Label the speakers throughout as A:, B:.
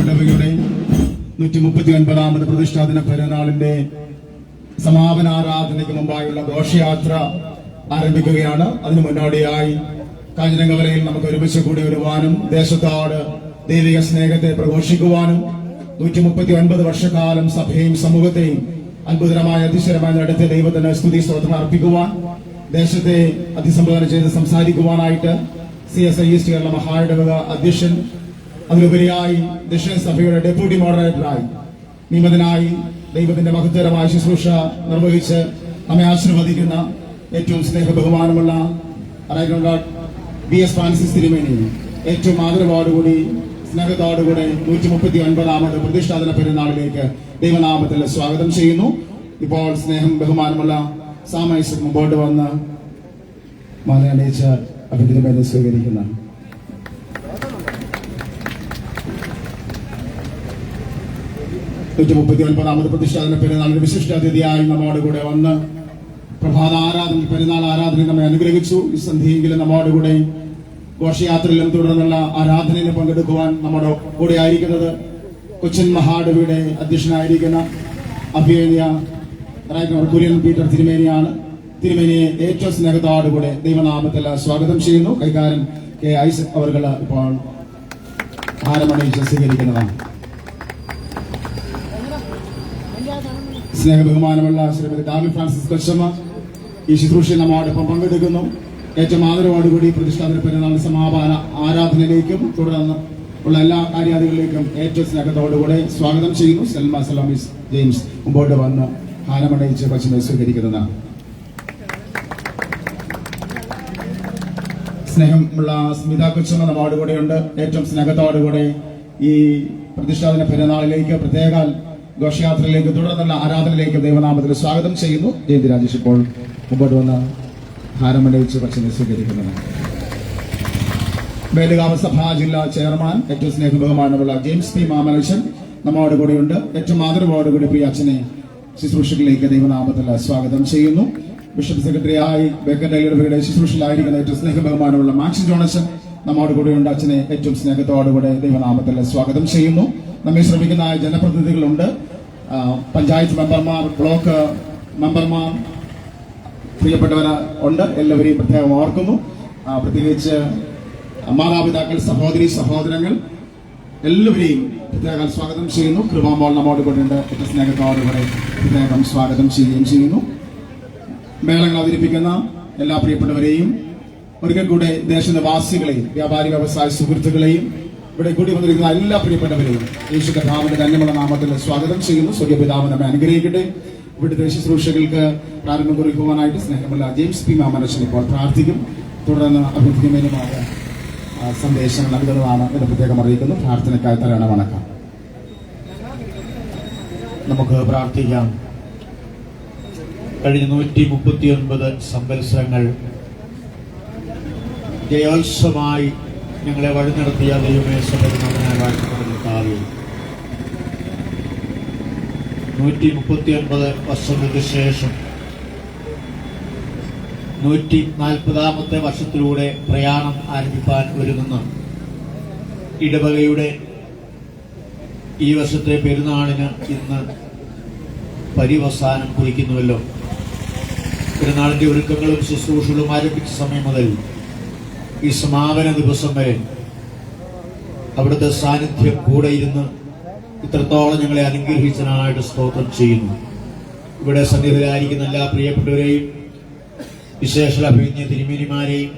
A: ഇടവകയുടെ 139 പ്രതിഷ്ഠാദിന പെരുന്നാളിന്റെ സമാപന ആരാധനയ്ക്ക് മുമ്പായുള്ള ഘോഷയാത്ര ആരംഭിക്കുകയാണ്. അതിനു മുന്നോടിയായി കാഞ്ഞിരങ്കവലയിൽ നമുക്ക് ഒരുമിച്ച് കൂടി വരുവാനും ദേശത്തോട് ദൈവിക സ്നേഹത്തെ പ്രഘോഷിക്കുവാനും 139 വർഷക്കാലം സഭയും സമൂഹത്തെയും അത്ഭുതകരമായ അതിശയമായി നടത്തിയ ദൈവത്തിന് സ്തുതി സ്തോത്രം അർപ്പിക്കുവാൻ, ദേശത്തെ അഭിസംബോധന ചെയ്ത് സംസാരിക്കുവാനായിട്ട് CSI ഈസ്റ്റ് കേരള മഹായിടവക അധ്യക്ഷൻ, അതിലുപരിയായി ദക്ഷിണ സഭയുടെ ഡെപ്യൂട്ടി മോഡറേറ്ററായി നിയമിതനായി ദൈവത്തിന്റെ മഹത്തരമായ ശുശ്രൂഷ നിർവഹിച്ച് നമ്മെ ആശീർവദിക്കുന്ന ഏറ്റവും സ്നേഹ ബഹുമാനമുള്ള BS ഫ്രാൻസിസ് തിരുമേനി ഏറ്റവും ആദരവോടുകൂടി സ്നേഹത്തോടുകൂടെ 139 പ്രതിഷ്ഠാദിന പെരുന്നാളിലേക്ക് ദൈവനാമത്തിൽ സ്വാഗതം ചെയ്യുന്നു. ഇപ്പോൾ സ്നേഹം ബഹുമാനമുള്ള സാമൈസ് മുമ്പോട്ട് വന്ന് മാലയണിയിച്ച അഭിനന്ദനം സ്വീകരിക്കുന്ന 139 പ്രതിഷ്ഠാദിന പെരുന്നാളിന്റെ വിശിഷ്ടാതിഥിയായി നമ്മോട് കൂടെ വന്ന് പ്രഭാത ആരാധന പെരുന്നാൾ ആരാധനയിൽ നമ്മെ അനുഗ്രഹിച്ചു. ഈ സന്ധ്യയെങ്കിലും നമ്മോട് കൂടെ ഘോഷയാത്രയിലും തുടർന്നുള്ള ആരാധനയിലും പങ്കെടുക്കുവാൻ നമ്മുടെ കൂടെ ആയിരിക്കുന്നത് കൊച്ചിൻ മഹാഡവിയുടെ അധ്യക്ഷനായിരിക്കുന്ന അഭിനയ കുര്യൻ പീറ്റർ തിരുമേനിയാണ്. തിരുമേനിയെ ഏറ്റവും സ്നേഹത്തോടുകൂടെ ദൈവനാമത്തിൽ സ്വാഗതം ചെയ്യുന്നു. കൈകാരൻ K. ഐസക് അവർകൾ ഇപ്പോൾ ഹാരമണിയിച്ച് സ്വീകരിക്കുന്നതാണ്. സ്നേഹ ബഹുമാനമുള്ള ശ്രീമതി ഡാമി ഫ്രാൻസിസ് കൊച്ചമ്മ ഈ ശുശ്രൂഷയിൽ നമ്മോടൊപ്പം പങ്കെടുക്കുന്നു. ഏറ്റവും ആദരവോടുകൂടി പ്രതിഷ്ഠാദിന പെരുന്നാൾ സമാപന ആരാധനയിലേക്കും തുടർന്ന് ഉള്ള എല്ലാ കാര്യാദികളിലേക്കും ഏറ്റവും സ്നേഹത്തോടുകൂടെ സ്വാഗതം ചെയ്യുന്നു. സെൽമ സലാമിസ് ജെയിംസ് മുമ്പോട്ട് വന്ന് ഹാരമണിയിച്ച് കൊച്ചമ്മയെ സ്വീകരിക്കുന്നതാണ്. സ്നേഹമുള്ള സ്മിത കൊച്ചമ്മ നമ്മോട് കൂടെയുണ്ട്. ഏറ്റവും സ്നേഹത്തോടുകൂടെ ഈ പ്രതിഷ്ഠാദിന പെരുന്നാളിലേക്ക് പ്രത്യേക ഘോഷയാത്രയിലേക്ക് തുടർന്നുള്ള ആരാധനയിലേക്ക് ദൈവനാമത്തിൽ സ്വാഗതം ചെയ്യുന്നു. ജയന്തി രാജേഷ് ഇപ്പോൾ മുമ്പോട്ട് വന്ന് ഹാരമണിയിച്ച് കൊച്ചമ്മയെ സ്വീകരിക്കുന്നതാണ്. വേലുകാവ് സഭാ ജില്ലാ ചെയർമാൻ ഏറ്റവും സ്നേഹ ബഹുമാനമുള്ള ജെയിംസ് P. മാമലക്ഷൻ നമ്മോട് കൂടെയുണ്ട്. ഏറ്റവും ആദരവോടുകൂടി പ്രിയ അച്ഛനെ ശുശ്രൂഷകളിലേക്ക് ദൈവനാമത്തിൽ സ്വാഗതം ചെയ്യുന്നു. ബിഷപ്പ് സെക്രട്ടറിയായി ബേക്കൻഡയുടെ ശുശ്രൂഷയിലായിരിക്കുന്ന ഏറ്റവും സ്നേഹ ബഹുമാനമുള്ള മാക്സിൻ ജോണസൺ നമ്മോട് കൂടെയുണ്ട്. അച്ഛനെ ഏറ്റവും സ്നേഹത്തോടുകൂടെ ദൈവനാമത്തിൽ സ്വാഗതം ചെയ്യുന്നു. നമ്മെ ശ്രമിക്കുന്ന ജനപ്രതിനിധികളുണ്ട്, പഞ്ചായത്ത് മെമ്പർമാർ, ബ്ലോക്ക് മെമ്പർമാർ, പ്രിയപ്പെട്ടവർ ഉണ്ട്. എല്ലാവരെയും പ്രത്യേകം ഓർക്കുന്നു. പ്രത്യേകിച്ച് മാതാപിതാക്കൾ, സഹോദരി സഹോദരങ്ങൾ എല്ലാവരെയും പ്രത്യേകം സ്വാഗതം ചെയ്യുന്നു. കൃപാമോൾ നമ്മോട് കൂടെയുണ്ട്. ഏറ്റവും സ്നേഹത്തോടുകൂടെ പ്രത്യേകം സ്വാഗതം ചെയ്യുകയും ചെയ്യുന്നു. മേളങ്ങൾ അവതരിപ്പിക്കുന്ന എല്ലാ പ്രിയപ്പെട്ടവരെയും ഒരിക്കൽ കൂടെ ദേശനിവാസികളെയും വ്യാപാരി വ്യവസായ സുഹൃത്തുക്കളെയും ഇവിടെ കൂടി വന്നിരിക്കുന്ന എല്ലാ പ്രിയപ്പെട്ടവരെയും യേശു കർത്താവിന്റെ ധന്യമുള്ള നാമത്തിൽ സ്വാഗതം ചെയ്യുന്നു. സ്വർഗ്ഗപിതാവ് നമ്മെ അനുഗ്രഹിക്കട്ടെ. ഇവിടുത്തെ ശുശ്രൂഷകൾക്ക് പ്രാരംഭം കുറിക്കുവാനായിട്ട് സ്നേഹമുള്ള ജെയിംസ് P. മാമലക്ഷൻ ഇപ്പോൾ പ്രാർത്ഥിക്കും. തുടർന്ന് അഭിനന്ദനമായ സന്ദേശങ്ങൾ നൽകുന്നതാണ് എന്ന് പ്രത്യേകം അറിയിക്കുന്നു. പ്രാർത്ഥനയ്ക്കായി തരണം വണക്കം.
B: നമുക്ക് പ്രാർത്ഥിക്കാം. കഴിഞ്ഞ 139 സംവത്സരങ്ങൾ ജയോത്സവമായി ഞങ്ങളെ വഴി നടത്തിയ ദൈവമേ സഭയെ വാഴ്ത്തപ്പെടുത്താതെ 139 വർഷങ്ങൾക്ക് ശേഷം 140ാമത്തെ വർഷത്തിലൂടെ പ്രയാണം ആരംഭിക്കാൻ ഒരുങ്ങുന്ന ഇടവകയുടെ ഈ വർഷത്തെ പെരുന്നാളിന് ഇന്ന് പര്യവസാനം കുറിക്കുന്നുവല്ലോ. പെരുന്നാളിന്റെ ഒരുക്കങ്ങളും ശുശ്രൂഷകളും ആരംഭിച്ച സമയം മുതൽ ഈ സമാപന ദിവസം വരെ അവിടുത്തെ സാന്നിധ്യം കൂടെ ഇരുന്ന് ഇത്രത്തോളം ഞങ്ങളെ അനുഗ്രഹിച്ചതിനായിട്ട് സ്തോത്രം ചെയ്യുന്നു. ഇവിടെ സന്നിഹിതരായിരിക്കുന്ന എല്ലാ പ്രിയപ്പെട്ടവരെയും, വിശേഷ അഭിനന്ദ തിരുമേനിമാരെയും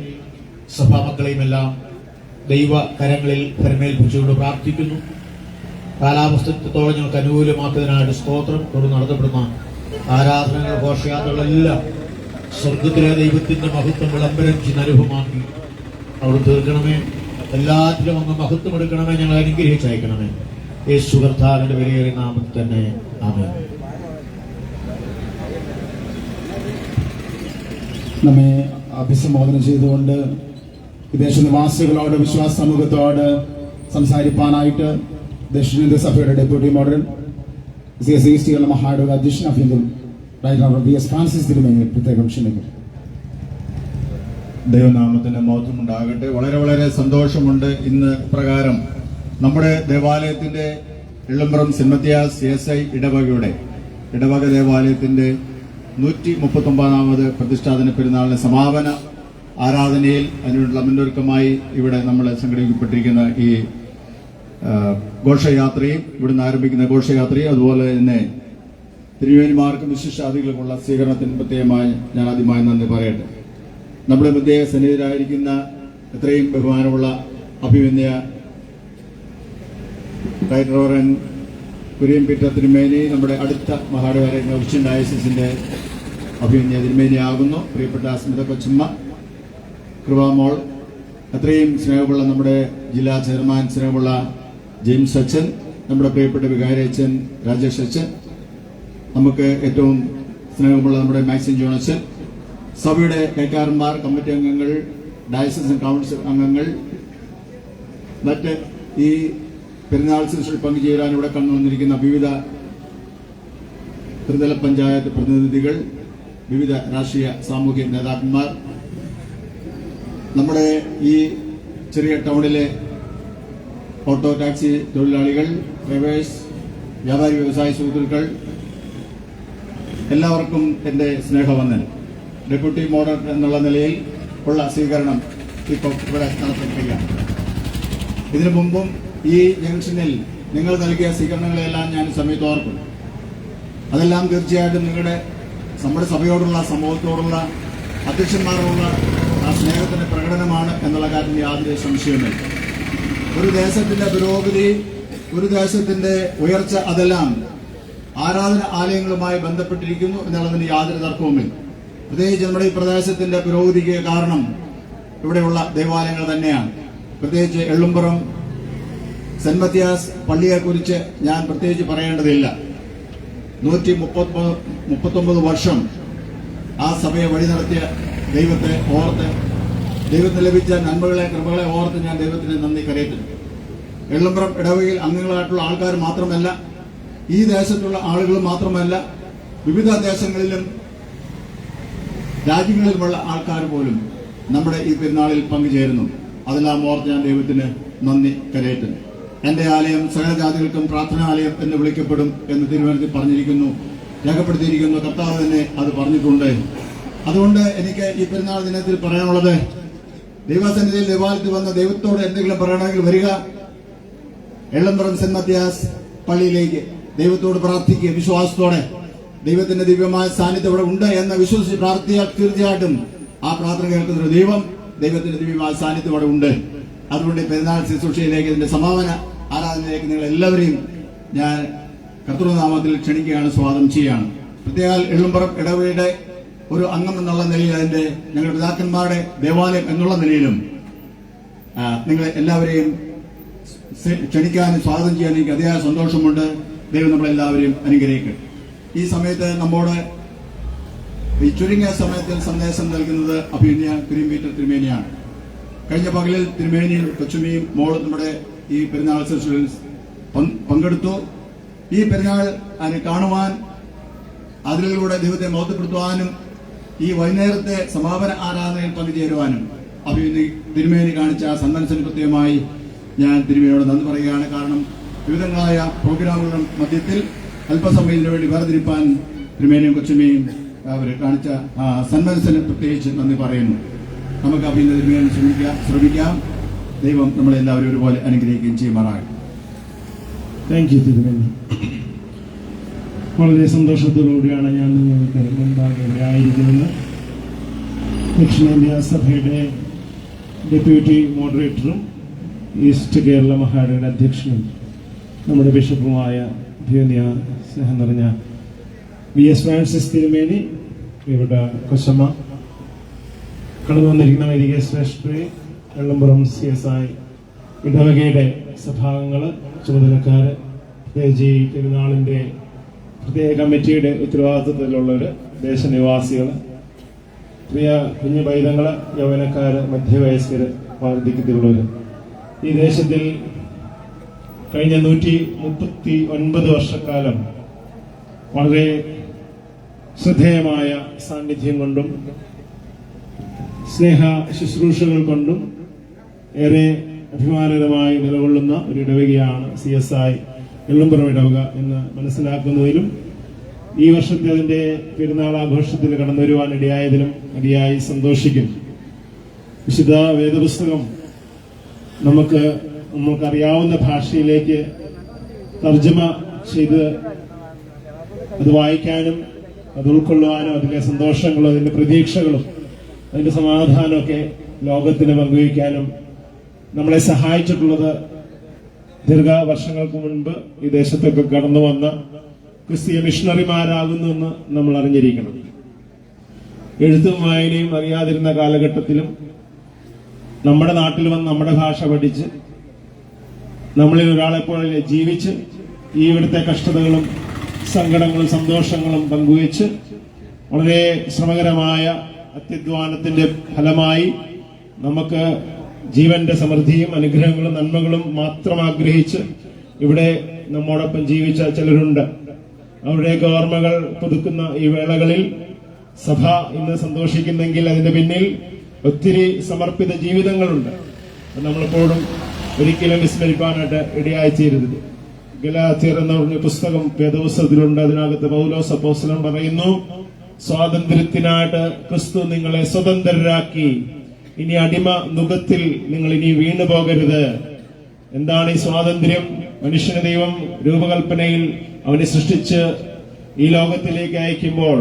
B: സഭാമക്കളെയും എല്ലാം ദൈവ കരങ്ങളിൽ ഫലമേൽപ്പിച്ചുകൊണ്ട് പ്രാർത്ഥിക്കുന്നു. കാലാവസ്ഥത്തോളം ഞങ്ങൾക്ക് അനുകൂലമാക്കുന്നതിനായിട്ട് സ്തോത്രം. തുടർന്ന് നടത്തപ്പെടുന്ന ആരാധനകൾ, ഘോഷയാത്രകളെല്ലാം സ്വർഗത്തിലെ ദൈവത്തിന്റെ മഹത്വം വിളംബരം ചെയ്യുന്ന അനുഭവമാക്കി അവിടെ തീർക്കണമേ. എല്ലാത്തിലും അങ്ങ് മഹത്വം എടുക്കണമേ. ഞങ്ങളെ അനുഗ്രഹിച്ചയക്കണമേ. യേശു കർത്താവിന്റെ വിലയേറിയ നാമത്തിൽ തന്നെ ആമേൻ.
A: നമ്മെ അഭിസംബോധന ചെയ്തുകൊണ്ട് വിദേശ നിവാസികളോട്, വിശ്വാസ സമൂഹത്തോട് സംസാരിക്കാനായിട്ട് ദക്ഷിണേന്ത്യ സഭയുടെ deputy moderator CSI east Kerala മഹായിടവക അധ്യക്ഷൻ അഭിനന്ദൻ റൈറ്റ് വി എസ് ഫ്രാൻസിസ് തിരുമേനി പ്രത്യേകം ക്ഷണിക്കുന്നു.
C: ദൈവനാമത്തിന് മഹത്വമുണ്ടാകട്ടെ. വളരെ വളരെ സന്തോഷമുണ്ട്. ഇന്ന് പ്രകാരം നമ്മുടെ ദേവാലയത്തിന്റെ എള്ളുംപുറം സെന്റ് മത്തിയാസ് CSI ഇടവക ദേവാലയത്തിന്റെ 139ാമത് പ്രതിഷ്ഠാദിന പെരുന്നാളിന് സമാപന ആരാധനയിൽ അതിനുള്ള മുന്നൊരുക്കമായി ഇവിടെ നമ്മൾ സംഘടിപ്പിക്കപ്പെട്ടിരിക്കുന്ന ഈ ഘോഷയാത്രയും ഇവിടുന്ന് ആരംഭിക്കുന്ന ഘോഷയാത്രയും അതുപോലെ തന്നെ തിരുവേനിമാർക്കും വിശിഷ്ടാതികൾക്കുള്ള സ്വീകരണത്തിന് പ്രത്യേകമായി ഞാൻ ആദ്യമായി നന്ദി പറയട്ടെ. നമ്മുടെ പ്രത്യേക സന്നിധിയിലായിരിക്കുന്ന എത്രയും ബഹുമാനമുള്ള അഭിമന്യ റൈറ്റ് റവറൻ കുര്യൻ പീറ്റർ തിരുമേനി, നമ്മുടെ അടുത്ത മഹാടവരെ ക്രിസ്ത്യൻ ഡയസിന്റെ അഭിമന്യ തിരുമേനിയാകുന്നു. പ്രിയപ്പെട്ട സ്മിത കൊച്ചമ്മ, കൃപാമോൾ, അത്രയും സ്നേഹമുള്ള നമ്മുടെ ജില്ലാ ചെയർമാൻ സ്നേഹമുള്ള ജെയിംസ് അച്ഛൻ, നമ്മുടെ പ്രിയപ്പെട്ട വികാരി അച്ഛൻ രാജേഷ് അച്ഛൻ, നമുക്ക് ഏറ്റവും സ്നേഹമുള്ള നമ്മുടെ മാക്സിൻ ജോൺ അച്ഛൻ, സഭയുടെ കൈക്കാരന്മാർ, കമ്മിറ്റി അംഗങ്ങൾ, ഡയസസ് കൗൺസിൽ അംഗങ്ങൾ, മറ്റ് ഈ പെരുന്നാൾ ശുശ്രൂഷയിൽ പങ്കുചേരാൻ ഇവിടെ കണ്ടുവന്നിരിക്കുന്ന വിവിധ ത്രിതല പഞ്ചായത്ത് പ്രതിനിധികൾ, വിവിധ രാഷ്ട്രീയ സാമൂഹ്യ നേതാക്കന്മാർ, നമ്മുടെ ഈ ചെറിയ ടൗണിലെ ഓട്ടോ ടാക്സി തൊഴിലാളികൾ, ഡ്രൈവേഴ്സ്, വ്യാപാരി വ്യവസായ സുഹൃത്തുക്കൾ, എല്ലാവർക്കും എന്റെ സ്നേഹവന്ദനം. ഡെപ്യൂട്ടി മോഡൽ എന്നുള്ള നിലയിൽ ഉള്ള സ്വീകരണം ഇപ്പോൾ ഇവിടെ നടത്തിയിരിക്കുകയാണ്. ഇതിനു മുമ്പും ഈ ജംഗ്ഷനിൽ നിങ്ങൾ നൽകിയ സ്വീകരണങ്ങളെല്ലാം ഞാൻ സമയത്ത് ഓർക്കുന്നു. അതെല്ലാം തീർച്ചയായിട്ടും നമ്മുടെ സഭയോടുള്ള, സമൂഹത്തോടുള്ള, അധ്യക്ഷന്മാരോടുള്ള ആ സ്നേഹത്തിന്റെ പ്രകടനമാണ് എന്നുള്ള കാര്യത്തിൽ യാതൊരു സംശയമില്ല. ഒരു ദേശത്തിന്റെ പുരോഗതി, ഒരു ദേശത്തിന്റെ ഉയർച്ച, അതെല്ലാം ആരാധന ആലയങ്ങളുമായി ബന്ധപ്പെട്ടിരിക്കുന്നു എന്നുള്ളതിന് യാതൊരു തർക്കവുമില്ല. പ്രത്യേകിച്ച് നമ്മുടെ ഈ പ്രദേശത്തിന്റെ പുരോഗതിക്ക് കാരണം ഇവിടെയുള്ള ദേവാലയങ്ങൾ തന്നെയാണ്. പ്രത്യേകിച്ച് എള്ളുംപുറം സെന്റ് മത്തിയാസ് പള്ളിയെക്കുറിച്ച് ഞാൻ പ്രത്യേകിച്ച് പറയേണ്ടതില്ല. 139 വർഷം ആ സഭയെ വഴി നടത്തിയ ദൈവത്തെ ഓർത്ത്, ദൈവത്തിന് ലഭിച്ച നന്മകളെ, കൃപകളെ ഓർത്ത് ഞാൻ ദൈവത്തിന് നന്ദി കരയറ്റുന്നു. എള്ളുംപുറം ഇടവകയിൽ അംഗങ്ങളായിട്ടുള്ള ആൾക്കാർ മാത്രമല്ല, ഈ ദേശത്തുള്ള ആളുകൾ മാത്രമല്ല, വിവിധ ദേശങ്ങളിലും രാജ്യങ്ങളിലുമുള്ള ആൾക്കാർ പോലും നമ്മുടെ ഈ പെരുന്നാളിൽ പങ്കുചേരുന്നു. അതെല്ലാം ഓർത്ത് ഞാൻ ദൈവത്തിന് നന്ദി കരയറ്റുന്നു. എന്റെ ആലയം സകല ജാതികൾക്കും പ്രാർത്ഥനാലയം എന്ന് വിളിക്കപ്പെടും എന്ന് തിരുവനന്തപുരത്തിൽ പറഞ്ഞിരിക്കുന്നു, രേഖപ്പെടുത്തിയിരിക്കുന്നു. കർത്താവ് തന്നെ അത് പറഞ്ഞിട്ടുണ്ട്. അതുകൊണ്ട് എനിക്ക് ഈ പെരുന്നാൾ ദിനത്തിൽ പറയാനുള്ളത്, ദൈവസന്നിധിയിൽ ദേവാലയത്തിൽ വന്ന ദൈവത്തോട് എന്തെങ്കിലും പറയണമെങ്കിൽ വരിക, എള്ളുംപുറം സെന്റ് മത്തിയാസ് പള്ളിയിലേക്ക് ദൈവത്തോട് പ്രാർത്ഥിക്കുക. വിശ്വാസത്തോടെ ദൈവത്തിന്റെ ദിവ്യമായ സാന്നിധ്യം ഇവിടെ ഉണ്ട് എന്ന് വിശ്വസിച്ച് പ്രാർത്ഥിച്ചാൽ തീർച്ചയായിട്ടും ആ പ്രാർത്ഥന കേൾക്കുന്ന ദൈവം, ദൈവത്തിന്റെ ദിവ്യമായ സാന്നിധ്യം ഇവിടെ ഉണ്ട്. അതുകൊണ്ട് പെരുന്നാൾ ശുശ്രൂഷയിലേക്ക്, ഇതിന്റെ സമാപന ആരാധനയിലേക്ക് നിങ്ങൾ എല്ലാവരെയും ഞാൻ കർത്തൃനാമത്തിൽ ക്ഷണിക്കുകയാണ്, സ്വാഗതം ചെയ്യുകയാണ്. പ്രത്യേക എള്ളുംപുറം ഇടവകയുടെ ഒരു അംഗം എന്നുള്ള നിലയിൽ, അതിന്റെ ഞങ്ങളുടെ പിതാക്കന്മാരുടെ ദേവാലയം എന്നുള്ള നിലയിലും നിങ്ങളെ എല്ലാവരെയും ക്ഷണിക്കാനും സ്വാഗതം ചെയ്യാൻ എനിക്ക് അതിയായ സന്തോഷമുണ്ട്. ദൈവം നമ്മളെല്ലാവരെയും അനുഗ്രഹിക്കട്ടെ. ഈ സമയത്ത് നമ്മോട് ഈ ചുരുങ്ങിയ സമയത്തിൽ സന്ദേശം നൽകുന്നത് അഭിമന്യ കുര്യൻ പീറ്റർ തിരുമേനിയാണ്. കഴിഞ്ഞ പകലിൽ തിരുമേനിയും കൊച്ചുമിയും മോളും നമ്മുടെ ഈ പെരുന്നാൾ ശുശ്രൂഷയിൽ പങ്കെടുത്തു. ഈ പെരുന്നാൾ അതിനെ കാണുവാൻ, അതിലൂടെ ദൈവത്തെ മഹത്വപ്പെടുത്തുവാനും ഈ വൈകുന്നേരത്തെ സമാപന ആരാധനയിൽ പങ്കുചേരുവാനും അഭിമന്യ തിരുമേനി കാണിച്ച ആ സന്ദർശന പ്രത്യേകമായി ഞാൻ തിരുമേനിയോട് നന്ദി പറയുകയാണ്. കാരണം വിവിധങ്ങളായ പ്രോഗ്രാമുകളുടെ മധ്യത്തിൽ അല്പസമയത്തിന് വേണ്ടി വേർതിരിപ്പാൻ തിരുമേനിയും കൊച്ചുമയും അവർ കാണിച്ച സന്മനസ്സിന് പ്രത്യേകിച്ച് നന്ദി പറയുന്നു. നമുക്ക് അഭിനന്ദ തിരുമേനി ശ്രമിക്കാം. ദൈവം നമ്മളെല്ലാവരും ഒരുപോലെ അനുഗ്രഹിക്കുകയും ചെയ്യുമാറാകട്ടെ.
D: താങ്ക് യു തിരുമേനി. വളരെ സന്തോഷത്തോടുകൂടിയാണ് ഞാൻ നിങ്ങൾക്ക് മുൻപാകെ ഇവിടെ ആയിരിക്കുന്നത്. ദക്ഷിണേന്ത്യ സഭയുടെ ഡെപ്യൂട്ടി മോഡറേറ്ററും ഈസ്റ്റ് കേരള മഹാടയുടെ അധ്യക്ഷനും നമ്മുടെ ബിഷപ്പുമായ അഭിമന്യ സ്നേഹം നിറഞ്ഞ VS ഫ്രാൻസിസ് തിരുമേനി, ഇവിടെ കൊച്ചമ്മ, കടന്നു വന്നിരിക്കുന്ന വൈദിക ശ്രേഷ്ഠരെ, എള്ളുംപുറം CSI ഇടവകയുടെ സഭാംഗങ്ങൾ, ചുമതലക്കാര്, പ്രത്യേകിച്ച് ഈ പെരുന്നാളിന്റെ പ്രത്യേക കമ്മിറ്റിയുടെ ഉത്തരവാദിത്വത്തിലുള്ളവര്, ദേശനിവാസികൾ, പ്രിയ കുഞ്ഞു പൈതങ്ങള്, യൗവനക്കാര്, മധ്യവയസ്കര്, വാർദ്ധക്യത്തിലുള്ളവര്, ഈ ദേശത്തിൽ കഴിഞ്ഞ 139 വർഷക്കാലം വളരെ ശ്രദ്ധേയമായ സാന്നിധ്യം കൊണ്ടും സ്നേഹ ശുശ്രൂഷകൾ കൊണ്ടും ഏറെ അഭിമാനകരമായി നിലകൊള്ളുന്ന ഒരു ഇടവകയാണ് CSI എള്ളുംപുറം ഇടവക എന്ന് മനസ്സിലാക്കുന്നതിലും ഈ വർഷത്തെ അതിന്റെ പെരുന്നാൾ ആഘോഷത്തിൽ കടന്നു വരുവാൻ ഇടയായതിലും അതിയായി സന്തോഷിക്കുന്നു. വിശുദ്ധ വേദപുസ്തകം നമുക്കറിയാവുന്ന ഭാഷയിലേക്ക് തർജ്ജമ ചെയ്ത് അത് വായിക്കാനും അത് ഉൾക്കൊള്ളുവാനും അതിന്റെ സന്തോഷങ്ങളും അതിന്റെ പ്രതീക്ഷകളും അതിന്റെ സമാധാനമൊക്കെ ലോകത്തിന് പങ്കുവയ്ക്കാനും നമ്മളെ സഹായിച്ചിട്ടുള്ളത് ദീർഘവർഷങ്ങൾക്ക് മുൻപ് ഈ ദേശത്തൊക്കെ കടന്നു വന്ന ക്രിസ്തീയ മിഷണറിമാരാകുന്നു എന്ന് നമ്മൾ അറിഞ്ഞിരിക്കണം. എഴുത്തും വായനയും അറിയാതിരുന്ന കാലഘട്ടത്തിലും നമ്മുടെ നാട്ടിൽ വന്ന് നമ്മുടെ ഭാഷ പഠിച്ച് നമ്മളിൽ ഒരാളെപ്പോലെ ജീവിച്ച് ഈ ഇവിടുത്തെ കഷ്ടതകളും സങ്കടങ്ങളും സന്തോഷങ്ങളും പങ്കുവെച്ച് വളരെ ശ്രമകരമായ അത്യധ്വാനത്തിന്റെ ഫലമായി നമുക്ക് ജീവന്റെ സമൃദ്ധിയും അനുഗ്രഹങ്ങളും നന്മകളും മാത്രം ആഗ്രഹിച്ച് ഇവിടെ നമ്മോടൊപ്പം ജീവിച്ച ചിലരുണ്ട്. അവരുടെയൊക്കെ ഓർമ്മകൾ പുതുക്കുന്ന ഈ വേളകളിൽ സഭ ഇന്ന് സന്തോഷിക്കുന്നെങ്കിൽ അതിന്റെ പിന്നിൽ ഒത്തിരി സമർപ്പിത ജീവിതങ്ങളുണ്ട്. നമ്മളെപ്പോഴും ഒരിക്കലും വിസ്മരിപ്പാനായിട്ട് ഇടയായിത്തീരുന്നത്. ഗലാത്യർ എന്ന് പറഞ്ഞ പുസ്തകം വേദപുസ്തകത്തിലുണ്ട്. അതിനകത്ത് പൗലോസ് അപ്പോസ്തലൻ പറയുന്നു, സ്വാതന്ത്ര്യത്തിനായിട്ട് ക്രിസ്തു നിങ്ങളെ സ്വതന്ത്രരാക്കി, ഇനി അടിമ നുഖത്തിൽ നിങ്ങൾ ഇനി വീണു പോകരുത്. എന്താണ് ഈ സ്വാതന്ത്ര്യം? മനുഷ്യനെ ദൈവം രൂപകൽപ്പനയിൽ അവനെ സൃഷ്ടിച്ച് ഈ ലോകത്തിലേക്ക് അയക്കുമ്പോൾ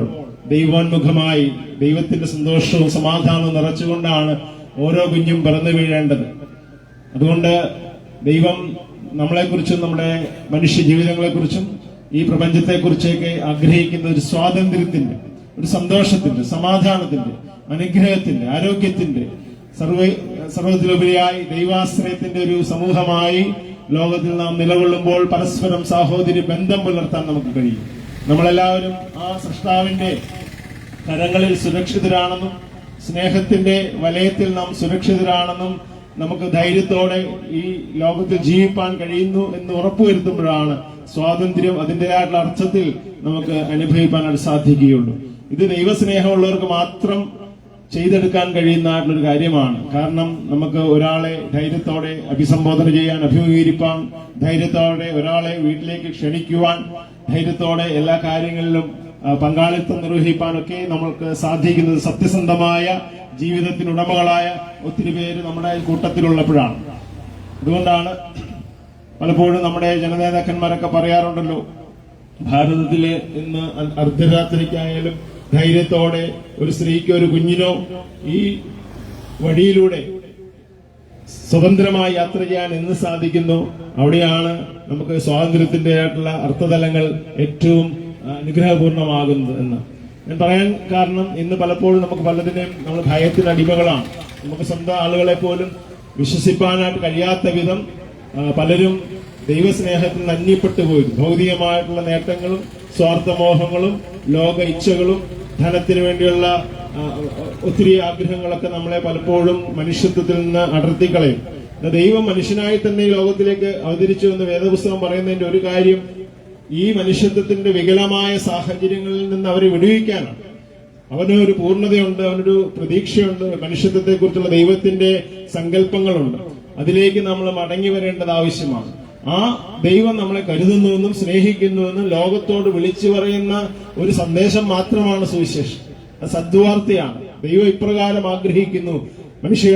D: ദൈവോന്മുഖമായി ദൈവത്തിന്റെ സന്തോഷവും സമാധാനവും നിറച്ചുകൊണ്ടാണ് ഓരോ കുഞ്ഞും പിറന്നു വീഴേണ്ടത്. അതുകൊണ്ട് ദൈവം നമ്മളെക്കുറിച്ചും നമ്മുടെ മനുഷ്യ ജീവിതങ്ങളെക്കുറിച്ചും ഈ പ്രപഞ്ചത്തെക്കുറിച്ചൊക്കെ ആഗ്രഹിക്കുന്ന ഒരു സ്വാതന്ത്ര്യത്തിന്റെ, ഒരു സന്തോഷത്തിന്റെ, സമാധാനത്തിന്റെ, അനുഗ്രഹത്തിന്റെ, ആരോഗ്യത്തിന്റെ, സർവ്വത്തിലുപരിയായി ദൈവാശ്രയത്തിന്റെ ഒരു സമൂഹമായി ലോകത്തിൽ നാം നിലകൊള്ളുമ്പോൾ പരസ്പരം സാഹോദര്യ ബന്ധം പുലർത്താൻ നമുക്ക് കഴിയും. നമ്മളെല്ലാവരും ആ സൃഷ്ടാവിന്റെ കരങ്ങളിൽ സുരക്ഷിതരാണെന്നും സ്നേഹത്തിന്റെ വലയത്തിൽ നാം സുരക്ഷിതരാണെന്നും നമുക്ക് ധൈര്യത്തോടെ ഈ ലോകത്തിൽ ജീവിപ്പാൻ കഴിയുന്നു എന്ന് ഉറപ്പുവരുത്തുമ്പോഴാണ് സ്വാതന്ത്ര്യം അതിൻ്റെതായിട്ടുള്ള അർത്ഥത്തിൽ നമുക്ക് അനുഭവിക്കാനായിട്ട് സാധിക്കുകയുള്ളൂ. ഇത് ദൈവസ്നേഹമുള്ളവർക്ക് മാത്രം ചെയ്തെടുക്കാൻ കഴിയുന്നതായിട്ടുള്ളൊരു കാര്യമാണ്. കാരണം നമുക്ക് ഒരാളെ ധൈര്യത്തോടെ അഭിസംബോധന ചെയ്യാൻ, അഭിമുഖീകരിപ്പാൻ, ധൈര്യത്തോടെ ഒരാളെ വീട്ടിലേക്ക് ക്ഷണിക്കുവാൻ, ധൈര്യത്തോടെ എല്ലാ കാര്യങ്ങളിലും പങ്കാളിത്തം നിർവഹിക്കാനൊക്കെ നമ്മൾക്ക് സാധിക്കുന്നത് സത്യസന്ധമായ ജീവിതത്തിനുടമകളായ ഒത്തിരി പേര് നമ്മുടെ കൂട്ടത്തിലുള്ളപ്പോഴാണ്. അതുകൊണ്ടാണ് പലപ്പോഴും നമ്മുടെ ജനനേതാക്കന്മാരൊക്കെ പറയാറുണ്ടല്ലോ, ഭാരതത്തിലെ ഇന്ന് അർദ്ധരാത്രിക്കായാലും ധൈര്യത്തോടെ ഒരു സ്ത്രീക്കോ ഒരു കുഞ്ഞിനോ ഈ വഴിയിലൂടെ സ്വതന്ത്രമായി യാത്ര ചെയ്യാൻ എന്ന് സാധിക്കുന്നു. അവിടെയാണ് നമുക്ക് സ്വാതന്ത്ര്യത്തിന്റെ ആയിട്ടുള്ള അർത്ഥതലങ്ങൾ ഏറ്റവും അനുഗ്രഹപൂർണമാകുന്നത് എന്ന് ഞാൻ പറയാൻ കാരണം, ഇന്ന് പലപ്പോഴും നമുക്ക് പലതിനെയും നമ്മൾ ഭയത്തിന് അടിമകളാണ്. നമുക്ക് സ്വന്തം ആളുകളെ പോലും വിശ്വസിപ്പാനായിട്ട് കഴിയാത്ത വിധം പലരും ദൈവസ്നേഹത്തിൽ അന്യപ്പെട്ടു പോയി. ഭൗതികമായിട്ടുള്ള നേട്ടങ്ങളും സ്വാർത്ഥമോഹങ്ങളും ലോക ഇച്ഛകളും ധനത്തിന് വേണ്ടിയുള്ള ഒത്തിരി ആഗ്രഹങ്ങളൊക്കെ നമ്മളെ പലപ്പോഴും മനുഷ്യത്വത്തിൽ നിന്ന് അടർത്തിക്കളയും. ദൈവം മനുഷ്യനായി തന്നെ ഈ ലോകത്തിലേക്ക് അവതരിച്ചു എന്ന് വേദപുസ്തകം പറയുന്നതിന്റെ ഒരു കാര്യം ഈ മനുഷ്യത്വത്തിന്റെ വികലമായ സാഹചര്യങ്ങളിൽ നിന്ന് അവരെ വിടുവിക്കാനാണ്. അവനൊരു പൂർണ്ണതയുണ്ട്, അവനൊരു പ്രതീക്ഷയുണ്ട്, മനുഷ്യത്വത്തെ കുറിച്ചുള്ള ദൈവത്തിന്റെ സങ്കല്പങ്ങളുണ്ട്. അതിലേക്ക് നമ്മൾ മടങ്ങി വരേണ്ടത് ആവശ്യമാണ്. ആ ദൈവം നമ്മളെ കരുതുന്നുവെന്നും സ്നേഹിക്കുന്നുവെന്നും ലോകത്തോട് വിളിച്ചു പറയുന്ന ഒരു സന്ദേശം മാത്രമാണ് സുവിശേഷം. അത് സദ്വാർത്തയാണ്. ദൈവം ഇപ്രകാരം ആഗ്രഹിക്കുന്നു, മനുഷ്യ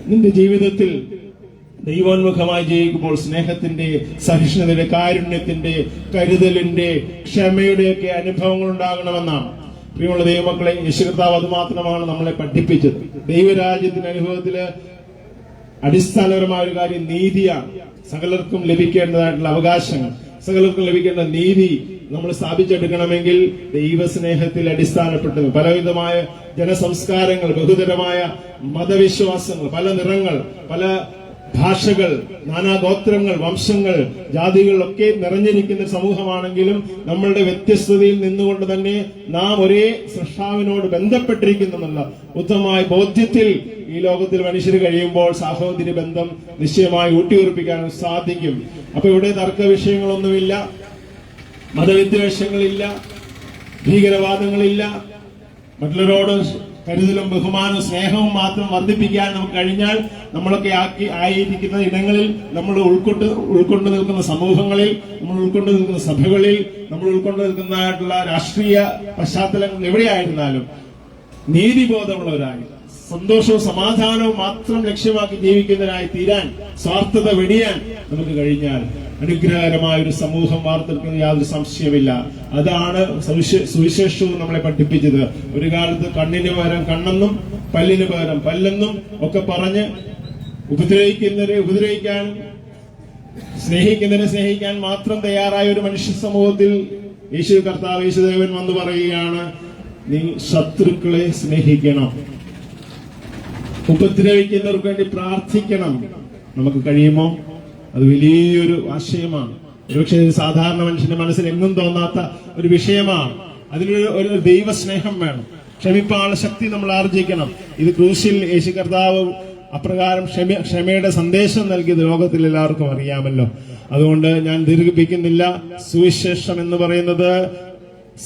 D: നിന്റെ ജീവിതത്തിൽ ദൈവോന്മുഖമായി ജീവിക്കുമ്പോൾ സ്നേഹത്തിന്റെ, സഹിഷ്ണുതയുടെ, കാരുണ്യത്തിന്റെ, കരുതലിന്റെ, ക്ഷമയുടെയൊക്കെ അനുഭവങ്ങൾ ഉണ്ടാകണമെന്നാണ്. പ്രിയമുള്ള ദൈവമക്കളെ, യേശുകർത്താവ് അത് മാത്രമാണ് നമ്മളെ പഠിപ്പിച്ചത്. ദൈവരാജ്യത്തിന്റെ അനുഭവത്തില് അടിസ്ഥാനപരമായ ഒരു കാര്യം നീതിയാണ്. സകലർക്കും ലഭിക്കേണ്ടതായിട്ടുള്ള അവകാശങ്ങൾ, സകലർക്കും ലഭിക്കേണ്ട നീതി നമ്മൾ സ്ഥാപിച്ചെടുക്കണമെങ്കിൽ ദൈവസ്നേഹത്തിൽ അടിസ്ഥാനപ്പെട്ടത്. പലവിധമായ ജനസംസ്കാരങ്ങൾ, ബഹുതരമായ മതവിശ്വാസങ്ങൾ, പല നിറങ്ങൾ, പല ഭാഷകൾ, നാനാഗോത്രങ്ങൾ, വംശങ്ങൾ, ജാതികളൊക്കെ നിറഞ്ഞിരിക്കുന്ന സമൂഹമാണെങ്കിലും നമ്മളുടെ വ്യത്യസ്തതയിൽ നിന്നുകൊണ്ട് തന്നെ നാം ഒരേ സൃഷ്ടാവിനോട് ബന്ധപ്പെട്ടിരിക്കുന്നുള്ള ഉത്തമമായ ബോധ്യത്തിൽ ഈ ലോകത്തിൽ മനുഷ്യർ കഴിയുമ്പോൾ സാഹോദര്യ ബന്ധം നിശ്ചയമായി ഊട്ടിയുറപ്പിക്കാനും സാധിക്കും. അപ്പൊ ഇവിടെ തർക്ക വിഷയങ്ങളൊന്നുമില്ല, മതവിദ്വേഷങ്ങളില്ല, ഭീകരവാദങ്ങളില്ല. മറ്റുള്ളവരോട് കരുതലും ബഹുമാനവും സ്നേഹവും മാത്രം വർദ്ധിപ്പിക്കാൻ നമുക്ക് കഴിഞ്ഞാൽ നമ്മളൊക്കെ ആയിരിക്കുന്ന ഇടങ്ങളിൽ നമ്മൾ ഉൾക്കൊണ്ടു നിൽക്കുന്ന സമൂഹങ്ങളിൽ, നമ്മൾ ഉൾക്കൊണ്ടു നിൽക്കുന്ന സഭകളിൽ, നമ്മൾ ഉൾക്കൊണ്ടു നിൽക്കുന്നതായിട്ടുള്ള രാഷ്ട്രീയ പശ്ചാത്തലങ്ങൾ എവിടെയായിരുന്നാലും നീതിബോധമുള്ളവരായി സന്തോഷവും സമാധാനവും മാത്രം ലക്ഷ്യമാക്കി ജീവിക്കുന്നവരായി തീരാൻ, സ്വാർത്ഥത വെടിയാൻ നമുക്ക് കഴിഞ്ഞാൽ അനുഗ്രഹകരമായ ഒരു സമൂഹം വാർത്തെടുക്കുന്ന യാതൊരു സംശയമില്ല. അതാണ് സുവിശേഷവും നമ്മളെ പഠിപ്പിച്ചത്. ഒരു കാലത്ത് കണ്ണിന് പകരം കണ്ണെന്നും പല്ലിന് പകരം പല്ലെന്നും ഒക്കെ പറഞ്ഞ് ഉപദ്രവിക്കുന്നവരെ ഉപദ്രവിക്കാനും സ്നേഹിക്കുന്നവരെ സ്നേഹിക്കാൻ മാത്രം തയ്യാറായ ഒരു മനുഷ്യ സമൂഹത്തിൽ യേശുദേവൻ വന്ന് പറയുകയാണ്, നീ ശത്രുക്കളെ സ്നേഹിക്കണം, ഉപദ്രവിക്കുന്നവർക്ക് വേണ്ടി പ്രാർത്ഥിക്കണം. നമുക്ക് കഴിയുമോ? അത് വലിയൊരു ആശയമാണ്. ഒരുപക്ഷെ സാധാരണ മനുഷ്യന്റെ മനസ്സിൽ എങ്ങും തോന്നാത്ത ഒരു വിഷയമാണ്. അതിനൊരു ദൈവസ്നേഹം വേണം. ക്ഷമിപ്പാനുള്ള ശക്തി നമ്മൾ ആർജിക്കണം. ഇത് ക്രൂശിൽ യേശു കർത്താവ് അപ്രകാരം ക്ഷമയുടെ സന്ദേശം നൽകിയത് ലോകത്തിൽ എല്ലാവർക്കും അറിയാമല്ലോ. അതുകൊണ്ട് ഞാൻ ദീർഘിപ്പിക്കുന്നില്ല. സുവിശേഷം എന്ന് പറയുന്നത്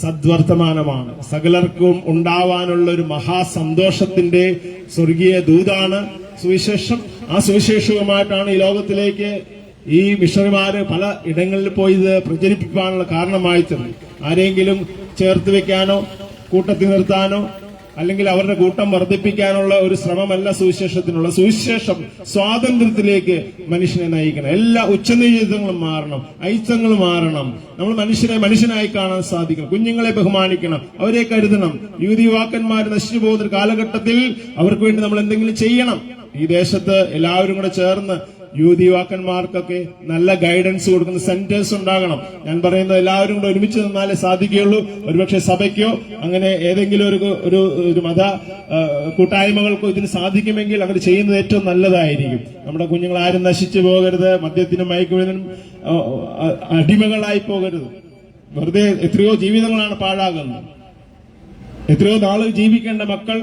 D: സദ്വർത്തമാനമാണ്. സകലർക്കും ഉണ്ടാവാനുള്ള ഒരു മഹാസന്തോഷത്തിന്റെ സ്വർഗീയ ദൂതാണ് സുവിശേഷം. ആ സുവിശേഷവുമായിട്ടാണ് ഈ ലോകത്തിലേക്ക് ഈ മിഷണറിമാര് പല ഇടങ്ങളിൽ പോയി ഇത് പ്രചരിപ്പിക്കാനുള്ള കാരണമായി തീർന്നു. ആരെങ്കിലും ചേർത്ത് വെക്കാനോ കൂട്ടത്തിൽ നിർത്താനോ അല്ലെങ്കിൽ അവരുടെ കൂട്ടം വർദ്ധിപ്പിക്കാനുള്ള ഒരു ശ്രമമല്ല സുവിശേഷത്തിനുള്ള. സുവിശേഷം സ്വാതന്ത്ര്യത്തിലേക്ക് മനുഷ്യനെ നയിക്കണം. എല്ലാ ഉച്ചനീചിതങ്ങളും മാറണം, ഐത്തങ്ങൾ മാറണം. നമ്മൾ മനുഷ്യനെ മനുഷ്യനായി കാണാൻ സാധിക്കണം. കുഞ്ഞുങ്ങളെ ബഹുമാനിക്കണം, അവരെ കരുതണം. യുവാക്കന്മാർ നശിച്ചു പോകുന്ന ഒരു കാലഘട്ടത്തിൽ അവർക്ക് വേണ്ടി നമ്മൾ എന്തെങ്കിലും ചെയ്യണം. ഈ ദേശത്ത് എല്ലാവരും കൂടെ ചേർന്ന് യുവാക്കന്മാർക്കൊക്കെ നല്ല ഗൈഡൻസ് കൊടുക്കുന്ന സെന്റേഴ്സ് ഉണ്ടാകണം. ഞാൻ പറയുന്നത് എല്ലാവരും കൂടെ ഒരുമിച്ച് നിന്നാലേ സാധിക്കുകയുള്ളൂ. ഒരുപക്ഷെ സഭയ്ക്കോ അങ്ങനെ ഏതെങ്കിലും ഒരു മത കൂട്ടായ്മകൾക്കോ ഇതിന് സാധിക്കുമെങ്കിൽ അവർ ചെയ്യുന്നത് ഏറ്റവും നല്ലതായിരിക്കും. നമ്മുടെ കുഞ്ഞുങ്ങൾ ആരും നശിച്ചു പോകരുത്, മദ്യത്തിനും മയക്കുമരുന്നിനും അടിമകളായി പോകരുത്. വെറുതെ എത്രയോ ജീവിതങ്ങളാണ് പാഴാകുന്നത്. എത്രയോ നാളുകൾ ജീവിക്കേണ്ട മക്കൾ,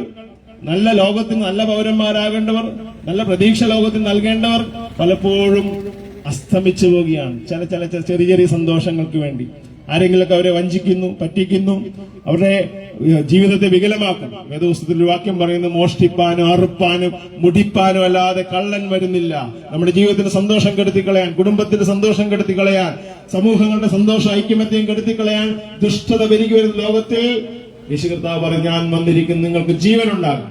D: നല്ല ലോകത്തിന് നല്ല പൗരന്മാരാകേണ്ടവർ, നല്ല പ്രതീക്ഷ ലോകത്തിന് നൽകേണ്ടവർ പലപ്പോഴും അസ്തമിച്ചു പോവുകയാണ്. ചെറിയ ചെറിയ സന്തോഷങ്ങൾക്ക് വേണ്ടി ആരെങ്കിലൊക്കെ അവരെ വഞ്ചിക്കുന്നു, പറ്റിക്കുന്നു, അവരുടെ ജീവിതത്തെ വികലമാക്കും. വേദപുസ്തകത്തിൽ ഒരു വാക്യം പറയുന്നു, മോഷ്ടിപ്പാനും അറുപ്പാനും മുടിപ്പാനും അല്ലാതെ കള്ളൻ വരുന്നില്ല. നമ്മുടെ ജീവിതത്തിന് സന്തോഷം കെടുത്തിക്കളയാൻ, കുടുംബത്തിന്റെ സന്തോഷം കെടുത്തിക്കളയാൻ, സമൂഹങ്ങളുടെ സന്തോഷം ഐക്യമത്യം കെടുത്തിക്കളയാൻ ദുഷ്ടത പെരുകി വരുന്ന ലോകത്തിൽ യേശു കർത്താവ് പറഞ്ഞു, ഞാൻ വന്നിരിക്കുന്നു നിങ്ങൾക്ക് ജീവൻ ഉണ്ടാകും,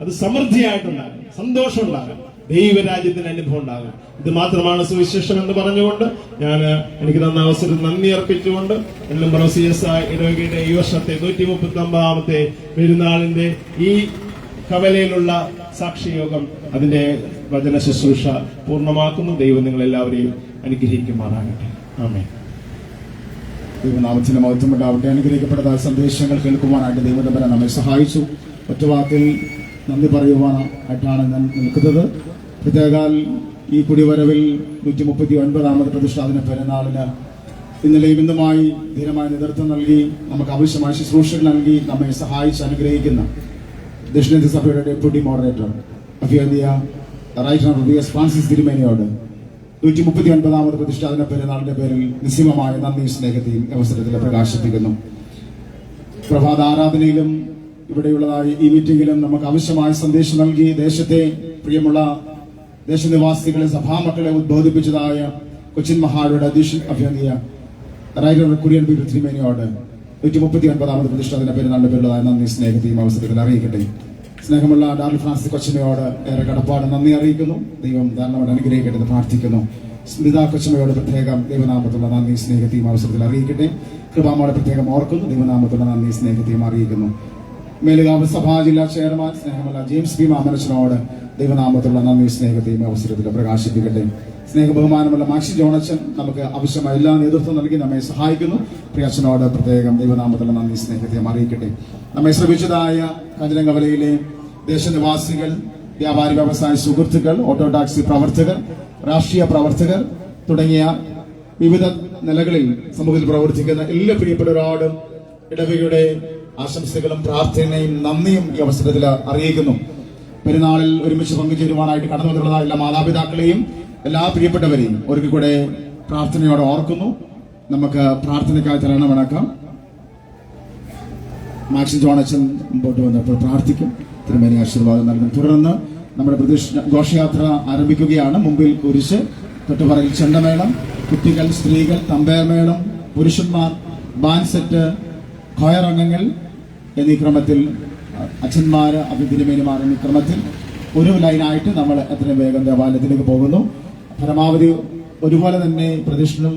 D: അത് സമൃദ്ധിയായിട്ടുണ്ടാകും, സന്തോഷം ഉണ്ടാകും, ദൈവരാജ്യത്തിന്റെ അനുഭവം ഉണ്ടാകും. ഇത് മാത്രമാണ് സുവിശേഷം എന്ന് പറഞ്ഞുകൊണ്ട് ഞാൻ എനിക്ക് തന്ന അവസരം നന്ദി അർപ്പിച്ചുകൊണ്ട് എല്ലാം CSI ഇടവകയുടെ ഈ വർഷത്തെ 139ാമത്തെ പെരുന്നാളിന്റെ ഈ കവലയിലുള്ള സാക്ഷിയോഗം അതിന്റെ വചന ശുശ്രൂഷ പൂർണ്ണമാക്കുന്നു. ദൈവം നിങ്ങളെല്ലാവരെയും അനുഗ്രഹിക്കുമാറാകട്ടെ. ആമേൻ.
A: ദൈവനാമത്തിന് മഹത്വമുണ്ടാവട്ടെ. അനുഗ്രഹിക്കപ്പെട്ട സന്ദേശങ്ങൾ കേൾക്കുവാനായിട്ട് ദൈവതമ്പരാൻ നമ്മെ സഹായിച്ചു. ഒറ്റവാക്കിൽ നന്ദി പറയുവാനായിട്ടാണ് ഞാൻ നിൽക്കുന്നത്. പ്രത്യേകാൽ ഈ കുടിവരവിൽ 139ാമത് പ്രതിഷ്ഠാദിന പെരുന്നാളിന് ഇന്നലെയും ഇന്നുമായി ധീരമായ നേതൃത്വം നൽകി നമുക്ക് ആവശ്യമായ ശുശ്രൂഷകൾ നൽകി നമ്മെ സഹായിച്ച് അനുഗ്രഹിക്കുന്ന ദക്ഷിണേന്ത്യ സഭയുടെ ഡെപ്യൂട്ടി മോഡറേറ്റർ അഭിയന്തിയ റൈറ്റ് ഫ്രാൻസിസ് തിരുമേനിയോട് 139ാമത് പ്രതിഷ്ഠാദിന പെരുന്നാളിന്റെ പേരിൽ നിസ്സീമമായ നന്ദി സ്നേഹത്തെയും അവസരത്തിൽ പ്രകാശിപ്പിക്കുന്നു. പ്രഭാത ആരാധനയിലും ഇവിടെയുള്ളതായി ഈ മീറ്റിംഗിലും നമുക്ക് ആവശ്യമായ സന്ദേശം നൽകി ദേശത്തെ പ്രിയമുള്ള ദേശനിവാസികളെ സഭാമക്കളെ ഉദ്ബോധിപ്പിച്ചതായ കൊച്ചിൻ മഹായുടെ അധ്യക്ഷൻ അഭ്യന്തിയ റൈറ്റർ കുര്യൻ ബി തിരുമേനിയോട് 139ാമത് പ്രതിഷ്ഠാദിന പെരുന്നാളിന്റെ പേരിലുള്ളതായ നന്ദി സ്നേഹത്തെയും അവസരത്തിൽ അറിയിക്കട്ടെ. സ്നേഹമുള്ള ഡാർലി ഫ്രാൻസിസ് കൊച്ചമ്മയോട് ഏറെ കടപ്പാട് നന്ദി അറിയിക്കുന്നു. ദൈവം ധാരാളമായിട്ട് അനുഗ്രഹിക്കട്ടെ എന്ന് പ്രാർത്ഥിക്കുന്നു. സ്മിത കൊച്ചമ്മയോട് പ്രത്യേകം ദൈവനാമത്തുള്ള നന്ദി സ്നേഹത്തെയും അവസരത്തിൽ അറിയിക്കട്ടെ. കൃപാമോടെ പ്രത്യേകം ഓർക്കുന്നു. ദൈവനാമത്തുള്ള നന്ദി സ്നേഹത്തെയും അറിയിക്കുന്നു. മേലുകാവ് സഭാ ജില്ലാ ചെയർമാൻ സ്നേഹമുള്ള ജെയിംസ് പി മാമനച്ചനോട് ദൈവനാമത്തുള്ള നന്ദി സ്നേഹത്തെയും അവസരത്തിൽ പ്രകാശിപ്പിക്കട്ടെ. സ്നേഹബഹുമാനമുള്ള മാക്സി ജോണച്ചൻ നമുക്ക് ആവശ്യമായ എല്ലാ നേതൃത്വം നൽകി നമ്മെ സഹായിക്കുന്നു. പ്രിയച്ചനോട് പ്രത്യേകം ദൈവനാമത്തുള്ള നന്ദി സ്നേഹത്തെയും അറിയിക്കട്ടെ. നമ്മെ ശ്രമിച്ചതായ കാഞ്ഞിരങ്കവലയിലെ ദേശനിവാസികൾ, വ്യാപാരി വ്യവസായ സുഹൃത്തുക്കൾ, ഓട്ടോ ടാക്സി പ്രവർത്തകർ, രാഷ്ട്രീയ പ്രവർത്തകർ തുടങ്ങിയ വിവിധ നിലകളിൽ സമൂഹത്തിൽ പ്രവർത്തിക്കുന്ന എല്ലാ പ്രിയപ്പെട്ടവരോടും ഇടവകയുടെ ആശംസകളും പ്രാർത്ഥനയും നന്ദിയും ഈ അവസരത്തിൽ അറിയിക്കുന്നു. പെരുന്നാളിൽ ഒരുമിച്ച് പങ്കുചേരുവാനായിട്ട് കടന്നു വന്നിട്ടുള്ള എല്ലാ മാതാപിതാക്കളെയും എല്ലാ പ്രിയപ്പെട്ടവരെയും ഒരിക്കൽ കൂടെ പ്രാർത്ഥനയോടെ ഓർക്കുന്നു. നമുക്ക് പ്രാർത്ഥനയ്ക്കായി തരണം വണക്കാം. മാക്സിൻ ജോണച്ചൻ മുമ്പോട്ട് വന്നപ്പോൾ പ്രാർത്ഥിക്കും. തിരുമേനി ആശീർവാദം നൽകും. തുടർന്ന് നമ്മുടെ ഘോഷയാത്ര ആരംഭിക്കുകയാണ്. മുമ്പിൽ കുരിശ്, തൊട്ടുപറയിൽ ചെണ്ടമേളം, കുട്ടികൾ, സ്ത്രീകൾ, തമ്പേർമേളം, പുരുഷന്മാർ, ബാൻഡ് സെറ്റ്, ഖോയർ അംഗങ്ങൾ എന്നീ ക്രമത്തിൽ, അച്ഛന്മാര്, തിരുമേനിമാർ എന്നീ ക്രമത്തിൽ ഒരു ലൈനായിട്ട് നമ്മൾ എത്രയും വേഗം ദേവാലയത്തിലേക്ക് പോകുന്നു. പരമാവധി ഒരുപോലെ തന്നെ പ്രദക്ഷിണം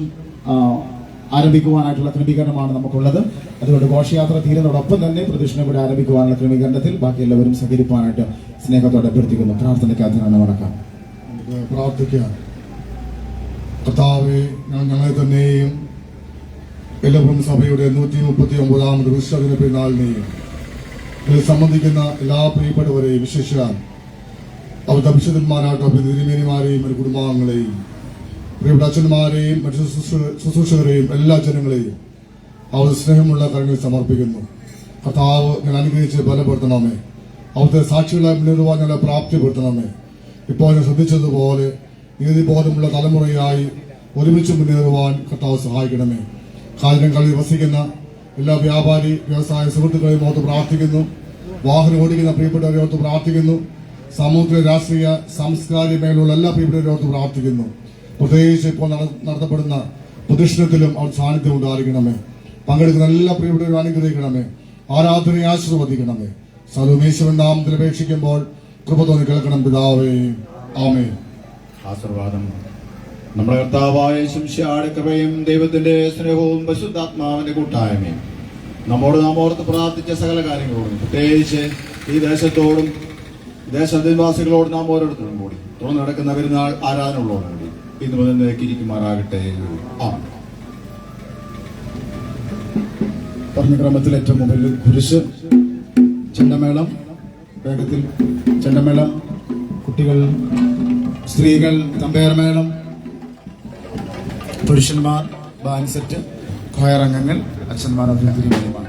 A: ആരംഭിക്കുവാനായിട്ടുള്ള ക്രമീകരണമാണ് നമുക്കുള്ളത്. അതുകൊണ്ട് ഘോഷയാത്ര തീരുന്നതോടൊപ്പം തന്നെ പ്രദക്ഷിണം കൂടെ ആരംഭിക്കുവാനുള്ള ക്രമീകരണത്തിൽ ബാക്കി എല്ലാവരും സഹകരിക്കുവാനായിട്ട് സ്നേഹത്തോടെ അഭ്യർത്ഥിക്കുന്നു. പ്രാർത്ഥനയ്ക്കകത്താണ് വണക്കം.
E: പ്രാർത്ഥിക്കാം. കർത്താവെ, ഞങ്ങളെ തന്നെയും എല്ലപ്പുറം സഭയുടെ 139ാമത് വിശ്വദിന പെരുന്നാളിനെയും ഇതിൽ സംബന്ധിക്കുന്ന എല്ലാ പ്രിയപ്പെട്ടവരെയും, വിശേഷിച്ചാൽ അവിടുത്തെ വിശുദ്ധന്മാരായിട്ട് തിരുമേനിമാരെയും ഒരു കുടുംബാംഗങ്ങളെയും പ്രിയപ്പെട്ട അച്ഛന്മാരെയും മറ്റു ശുശ്രൂഷകരെയും എല്ലാ ജനങ്ങളെയും അവിടുത്തെ സ്നേഹമുള്ള കരങ്ങളിൽ സമർപ്പിക്കുന്നു. കർത്താവ് ഞാൻ അനുഗ്രഹിച്ച് ബലപ്പെടുത്തണമേ. അവിടുത്തെ സാക്ഷികളെ മുന്നേറുവാൻ ഞങ്ങളെ പ്രാപ്തിപ്പെടുത്തണമേ. ഇപ്പോൾ ഞാൻ ശ്രദ്ധിച്ചതുപോലെ നീതിബോധമുള്ള തലമുറയായി ഒരുമിച്ച് മുന്നേറുവാൻ കർത്താവ് സഹായിക്കണമേ. കാഞ്ഞിരങ്ങളിൽ വസിക്കുന്ന എല്ലാ വ്യാപാരി വ്യവസായ സുഹൃത്തുക്കളെയും ഓർത്ത് പ്രാർത്ഥിക്കുന്നു. വാഹനം ഓടിക്കുന്ന പ്രിയപ്പെട്ടവരെ ഓർത്ത് പ്രാർത്ഥിക്കുന്നു. സാമൂഹിക, രാഷ്ട്രീയ, സാംസ്കാരിക മേഖലയിലുള്ള എല്ലാ പ്രിയപ്പെട്ടവരെ ഓർത്ത് പ്രാർത്ഥിക്കുന്നു. പ്രത്യേകിച്ച് ഇപ്പോൾ നടത്തപ്പെടുന്ന പ്രദക്ഷിണത്തിലും അവർ സാന്നിധ്യം ഉണ്ടായിരിക്കണമേ. പങ്കെടുക്കുന്ന എല്ലാ പ്രിയപ്പെട്ടവരും അനുഗ്രഹിക്കണമേ. ആരാധനയെ ആശീർവദിക്കണമേ. സർവ്വമേശ്വരൻ നാമത്തിൽ അപേക്ഷിക്കുമ്പോൾ കൃപ തോന്നി കേൾക്കണം പിതാവേ. ആമേൻ.
C: ആശീർവാദം. നമ്മുടെ കർത്താവായ ശംശിയാടെ കൃപയും ദൈവത്തിന്റെ സ്നേഹവും പരിശുദ്ധാത്മാവിന്റെ കൂട്ടായ്മയും നമ്മോട് നാം ഓർത്ത് പ്രാർത്ഥിച്ച സകല കാര്യങ്ങളോടും, പ്രത്യേകിച്ച് ഈ ദേശത്തോടും ദേശനിവാസികളോട് നാം ഓരോരുത്തരും കൂടി തുറന്നു നടക്കുന്ന പെരുന്നാൾ ആരാധനകളോടും കൂടി ഇന്ന് മുതൽ ഇരിക്കുമാറാകട്ടെ.
A: പറഞ്ഞ ക്രമത്തിൽ ഏറ്റവും മുമ്പിൽ കുരിശ്, ചെണ്ടമേളം, വേഗത്തിൽ ചെണ്ടമേളം, കുട്ടികൾ, സ്ത്രീകൾ, തമ്പേർമേളം, പുരുഷന്മാർ, ബാൻഡ് സെറ്റ്, ഖോയർ അംഗങ്ങൾ, അച്ഛന്മാർ, തിരുമേനിമാർ.